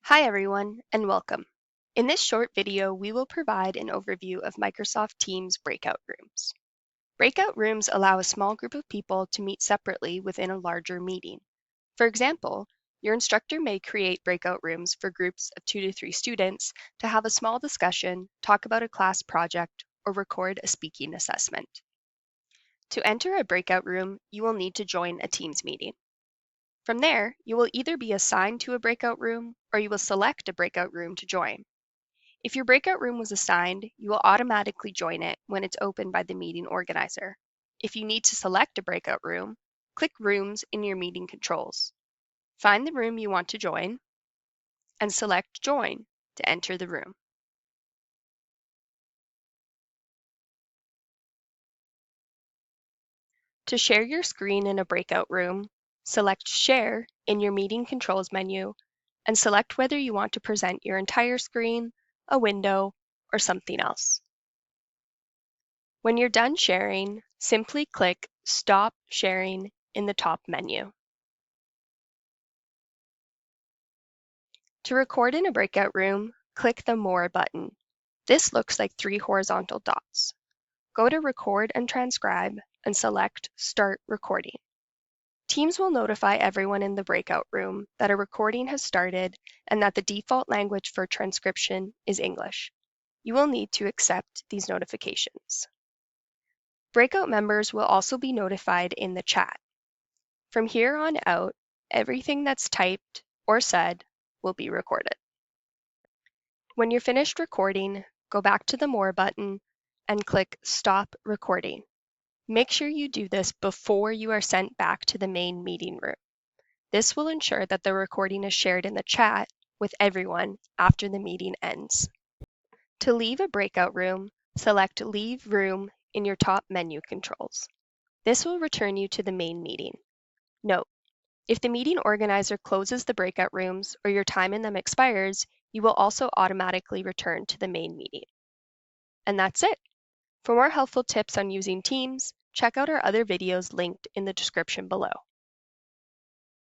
Hi everyone, and welcome. In this short video, we will provide an overview of Microsoft Teams breakout rooms. Breakout rooms allow a small group of people to meet separately within a larger meeting. For example, your instructor may create breakout rooms for groups of 2 to 3 students to have a small discussion, talk about a class project, or record a speaking assessment. To enter a breakout room, you will need to join a Teams meeting. From there, you will either be assigned to a breakout room or you will select a breakout room to join. If your breakout room was assigned, you will automatically join it when it's opened by the meeting organizer. If you need to select a breakout room, click Rooms in your meeting controls. Find the room you want to join and select Join to enter the room. To share your screen in a breakout room, select Share in your meeting controls menu and select whether you want to present your entire screen, a window, or something else. When you're done sharing, simply click Stop Sharing in the top menu. To record in a breakout room, click the More button. This looks like 3 horizontal dots. Go to Record and Transcribe and select Start Recording. Teams will notify everyone in the breakout room that a recording has started and that the default language for transcription is English. You will need to accept these notifications. Breakout members will also be notified in the chat. From here on out, everything that's typed or said will be recorded. When you're finished recording, go back to the More button and click Stop Recording. Make sure you do this before you are sent back to the main meeting room. This will ensure that the recording is shared in the chat with everyone after the meeting ends. To leave a breakout room, select Leave Room in your top menu controls. This will return you to the main meeting. Note, if the meeting organizer closes the breakout rooms or your time in them expires, you will also automatically return to the main meeting. And that's it. For more helpful tips on using Teams, check out our other videos linked in the description below.